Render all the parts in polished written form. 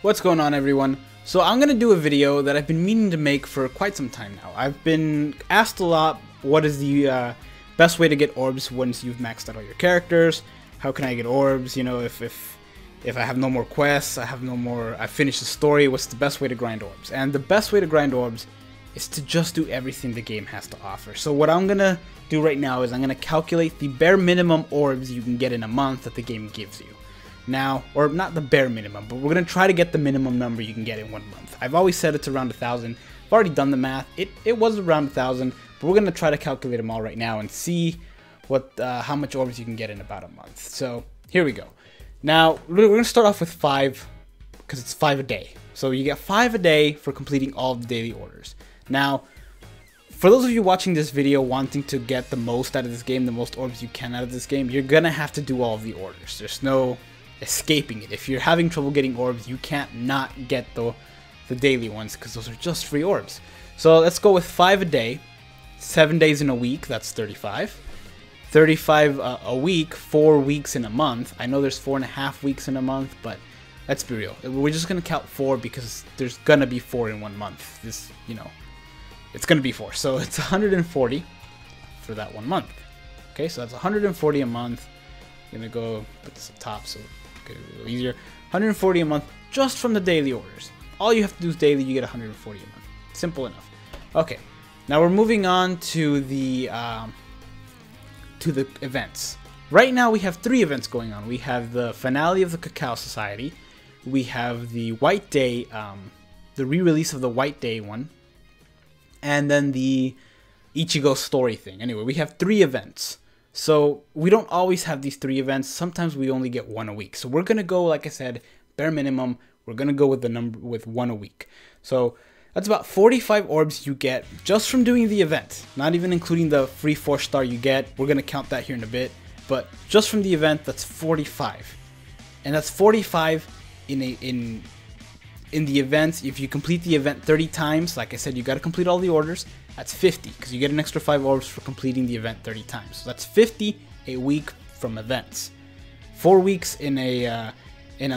What's going on, everyone? So I'm gonna do a video that I've been meaning to make for quite some time now. I've been asked a lot, what is the best way to get orbs once you've maxed out all your characters? How can I get orbs? You know, if I have no more quests, I've finished the story, what's the best way to grind orbs? And the best way to grind orbs is to just do everything the game has to offer. So what I'm gonna do right now is I'm gonna calculate the bare minimum orbs you can get in a month that the game gives you. Now, or not the bare minimum, but we're going to try to get the minimum number you can get in 1 month. I've always said it's around 1,000. I've already done the math. It was around 1,000, but we're going to try to calculate them all right now and see what how much orbs you can get in about a month. So here we go. Now, we're going to start off with 5, because it's 5 a day. So you get 5 a day for completing all of the daily orders. Now, for those of you watching this video wanting to get the most out of this game, the most orbs you can out of this game, you're going to have to do all of the orders. There's no escaping it. If you're having trouble getting orbs, you can't not get the daily ones, because those are just free orbs. So let's go with 5 a day, 7 days in a week, that's 35. 35 a week, 4 weeks in a month. I know there's 4.5 weeks in a month, but let's be real. We're just gonna count 4 because there's gonna be 4 in 1 month. This, you know, it's gonna be 4. So it's 140 for that 1 month. Okay, so that's 140 a month. I'm gonna go put this up top so a little easier. 140 a month just from the daily orders. All you have to do is daily, you get 140 a month. Simple enough. Okay, now we're moving on to the events. Right now we have 3 events going on. We have the finale of the Cacao Society. We have the White Day, the re-release of the White Day one, and then the Ichigo story thing. Anyway, we have 3 events. So we don't always have these 3 events. Sometimes we only get 1 a week. So we're gonna go, like I said, bare minimum. We're gonna go with the number with 1 a week. So that's about 45 orbs you get just from doing the event. Not even including the free 4-star you get. We're gonna count that here in a bit. But just from the event, that's 45, and that's 45 in the events. If you complete the event 30 times, like I said, you got to complete all the orders. That's 50, because you get an extra 5 orbs for completing the event 30 times. So that's 50 a week from events. 4 weeks in a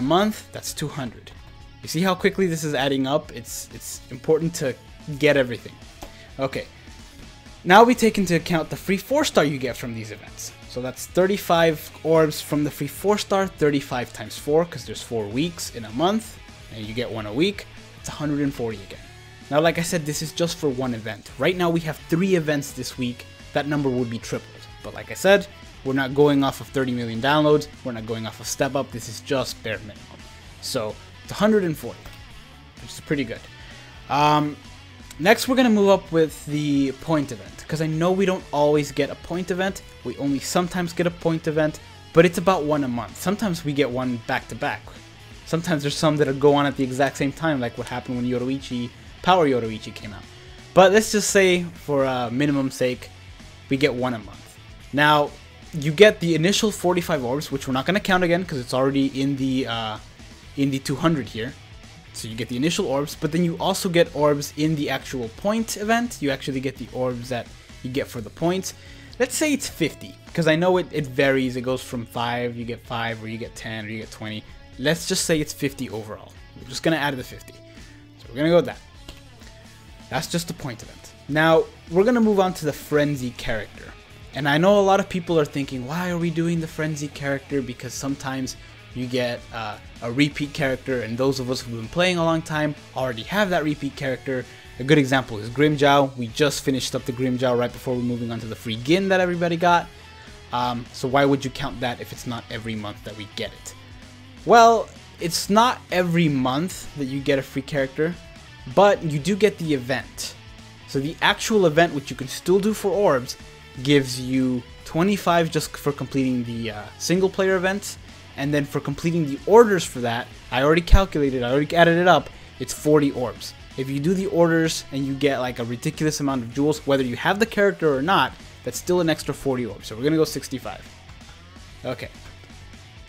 month, that's 200. You see how quickly this is adding up? It's important to get everything. Okay, now we take into account the free 4-star you get from these events. So that's 35 orbs from the free 4-star, 35 times 4, because there's 4 weeks in a month, and you get 1 a week. It's 140 again. Now, like I said, this is just for 1 event. Right now we have 3 events this week. That number would be tripled. But like I said, we're not going off of 30 million downloads. We're not going off of Step Up. This is just bare minimum. So it's 140, which is pretty good. Next, we're going to move up with the point event, because I know we don't always get a point event. We only sometimes get a point event, but it's about 1 a month. Sometimes we get 1 back to back. Sometimes there's some that go on at the exact same time, like what happened when Power Yoruichi came out. But let's just say, for minimum sake, we get 1 a month. Now, you get the initial 45 orbs, which we're not going to count again because it's already in the 200 here. So you get the initial orbs, but then you also get orbs in the actual point event. You actually get the orbs that you get for the points. Let's say it's 50, because I know it varies. It goes from 5, you get 5, or you get 10, or you get 20. Let's just say it's 50 overall. We're just going to add the 50. So we're going to go with that. That's just the point event. Now, we're going to move on to the Frenzy character. And I know a lot of people are thinking, why are we doing the Frenzy character? Because sometimes you get a repeat character, and those of us who've been playing a long time already have that repeat character. A good example is Grimmjow. We just finished up the Grimmjow right before we're moving on to the free Gin that everybody got. So why would you count that if it's not every month that we get it? Well, it's not every month that you get a free character, but you do get the event. So the actual event, which you can still do for orbs, gives you 25 just for completing the single player events, and then for completing the orders for that, I already calculated, I already added it up, it's 40 orbs. If you do the orders and you get like a ridiculous amount of jewels, whether you have the character or not, that's still an extra 40 orbs. So we're gonna go 65. Okay.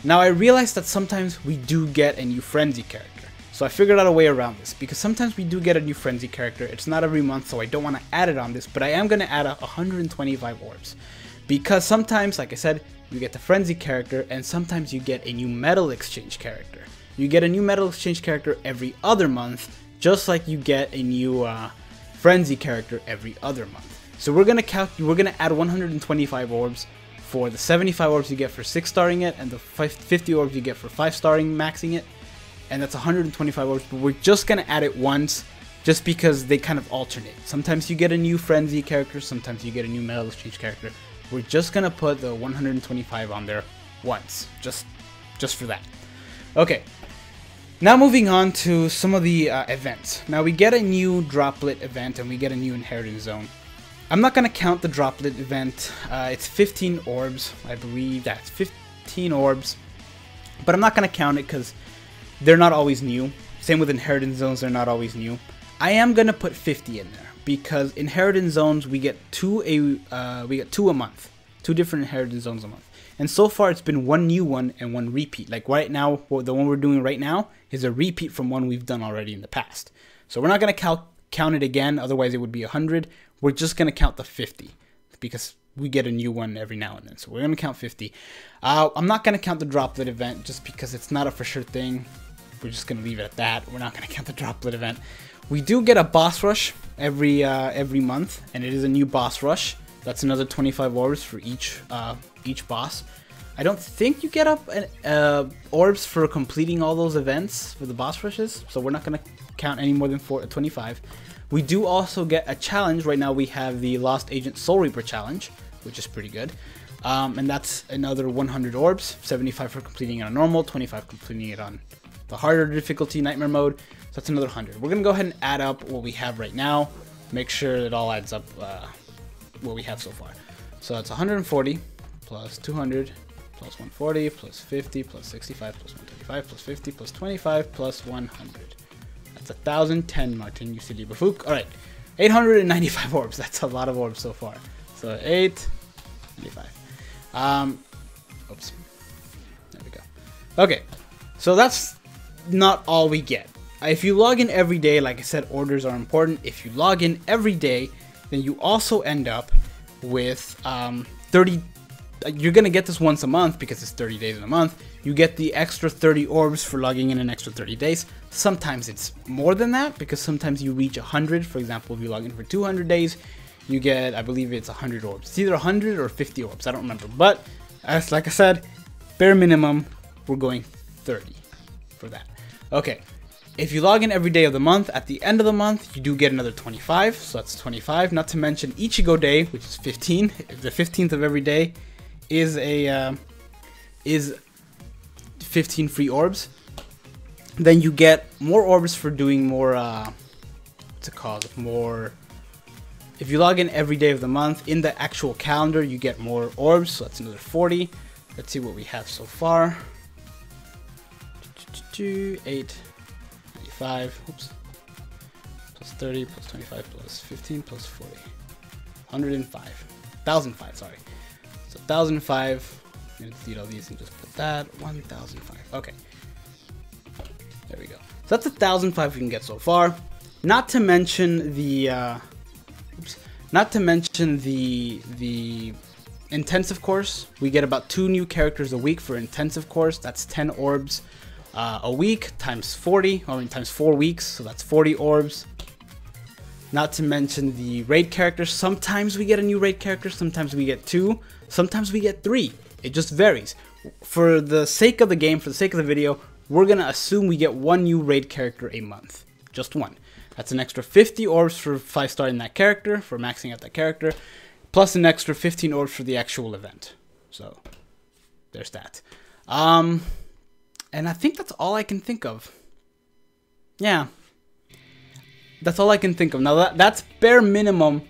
Now I realized that sometimes we do get a new Frenzy character. So I figured out a way around this, because sometimes we do get a new Frenzy character. It's not every month, so I don't want to add it on this, but I am going to add 125 orbs. Because sometimes, like I said, you get the Frenzy character, and sometimes you get a new Metal Exchange character. you get a new Metal Exchange character every other month, just like you get a new Frenzy character every other month. So we're gonna add 125 orbs for the 75 orbs you get for 6-starring it, and the 50 orbs you get for 5-starring maxing it, and that's 125 orbs. But we're just gonna add it once, just because they kind of alternate. Sometimes you get a new Frenzy character, sometimes you get a new Metal Exchange character. We're just gonna put the 125 on there once, just for that. Okay, now moving on to some of the events. Now we get a new Droplet event and we get a new Inheritance Zone. I'm not gonna count the Droplet event. It's 15 orbs, I believe. That's 15 orbs, but I'm not gonna count it because they're not always new. Same with Inheritance Zones, they're not always new. I am gonna put 50 in there because Inheritance Zones we get two a month, 2 different Inheritance Zones a month. And so far, it's been 1 new one and 1 repeat. Like right now, the one we're doing right now is a repeat from one we've done already in the past. So we're not going to count it again, otherwise it would be 100. We're just going to count the 50 because we get a new one every now and then. So we're going to count 50. I'm not going to count the Droplet event just because it's not a for sure thing. We're just going to leave it at that. We're not going to count the Droplet event. We do get a boss rush every month, and it is a new boss rush. That's another 25 orbs for each boss. I don't think you get up orbs for completing all those events for the boss rushes, so we're not going to count any more than 25. We do also get a challenge. Right now we have the Lost Agent Soul Reaper challenge, which is pretty good. And that's another 100 orbs, 75 for completing it on normal, 25 completing it on the harder difficulty, Nightmare mode. So that's another 100. We're going to go ahead and add up what we have right now, make sure it all adds up what we have so far. So it's 140 plus 200 plus 140 plus 50 plus 65 plus 125 plus 50 plus 25 plus 100. That's 1,010, Martin UCD Bafuk. Alright, 895 orbs. That's a lot of orbs so far. So 895. Oops. There we go. Okay, so that's not all we get. If you log in every day, like I said, orders are important. If you log in every day, then you also end up with 30. You're gonna get this once a month because it's 30 days in a month. You get the extra 30 orbs for logging in an extra 30 days. Sometimes it's more than that because sometimes you reach 100. For example, if you log in for 200 days, you get, I believe it's 100 orbs. It's either 100 or 50 orbs. I don't remember. But as like I said, bare minimum, we're going 30 for that. Okay. If you log in every day of the month, at the end of the month, you do get another 25, so that's 25. Not to mention Ichigo Day, which is 15. The 15th of every day is 15 free orbs. Then you get more orbs for doing more. What's it called? More. If you log in every day of the month in the actual calendar, you get more orbs, so that's another 40. Let's see what we have so far. 8. 5, oops, plus 30, plus 25, plus 15, plus 40, 105, 1,005, sorry. So 1,005, I'm going to delete all these and just put that, 1,005, okay. There we go. So that's 1,005 we can get so far. Not to mention the, the intensive course. We get about 2 new characters a week for intensive course. That's 10 orbs. A week times 40, or times 4 weeks, so that's 40 orbs. Not to mention the raid characters. Sometimes we get a new raid character, sometimes we get 2, sometimes we get 3. It just varies. For the sake of the game, for the sake of the video, we're gonna assume we get 1 new raid character a month. Just 1. That's an extra 50 orbs for 5-starring that character, for maxing out that character, plus an extra 15 orbs for the actual event. So, there's that. And I think that's all I can think of. Yeah. That's all I can think of. Now that's bare minimum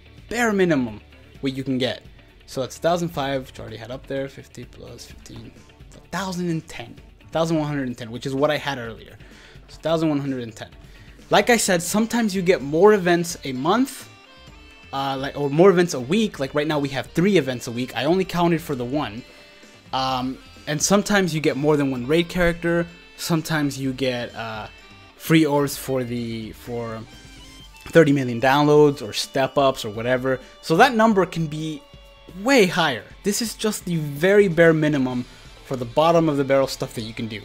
what you can get. So it's 1,005, which I already had up there, 50 plus 15, 1,010, 1,110, which is what I had earlier. So 1,110. Like I said, sometimes you get more events a month, or more events a week. Like right now we have 3 events a week. I only counted for the 1. And sometimes you get more than 1 raid character. Sometimes you get free orbs for 30 million downloads or step ups or whatever. So that number can be way higher. This is just the very bare minimum for the bottom of the barrel stuff that you can do.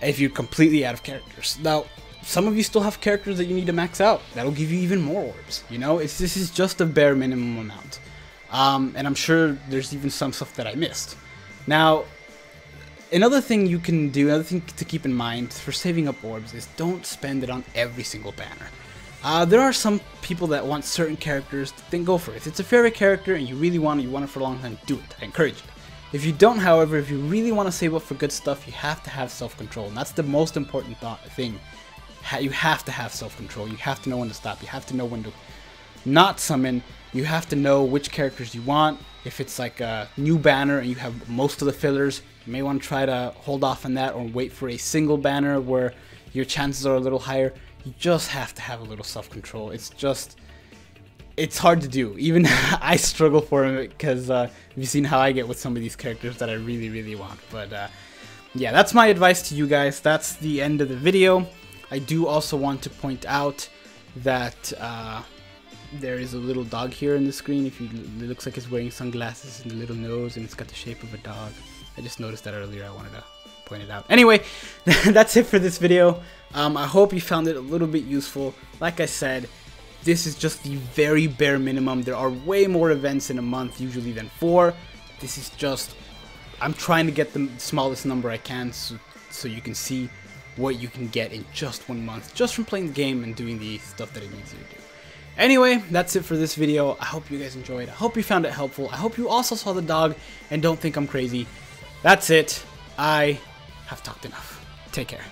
if you're completely out of characters. Now, some of you still have characters that you need to max out. That'll give you even more orbs. You know, this is just a bare minimum amount. And I'm sure there's even some stuff that I missed. Now, another thing you can do, another thing to keep in mind for saving up orbs is don't spend it on every single banner. There are some people that want certain characters, then go for it. If it's a favorite character and you really want it, you want it for a long time, do it. I encourage it. If you don't, however, if you really want to save up for good stuff, you have to have self-control. And that's the most important thing. You have to have self-control. You have to know when to stop. You have to know when to not summon. You have to know which characters you want. If it's like a new banner and you have most of the fillers, you may want to try to hold off on that or wait for a single banner where your chances are a little higher. You just have to have a little self-control. It's hard to do. Even I struggle for it because you've seen how I get with some of these characters that I really, really want. But yeah, that's my advice to you guys. That's the end of the video. I do also want to point out that there is a little dog here in the screen. It looks like it's wearing sunglasses and a little nose, and it's got the shape of a dog. I just noticed that earlier. I wanted to point it out. Anyway, that's it for this video. I hope you found it a little bit useful. Like I said, this is just the very bare minimum. There are way more events in a month usually than 4. This is just, I'm trying to get the smallest number I can so you can see what you can get in just 1 month, just from playing the game and doing the stuff that it needs you to do. Anyway, that's it for this video. I hope you guys enjoyed. I hope you found it helpful. I hope you also saw the dog and don't think I'm crazy. That's it. I have talked enough. Take care.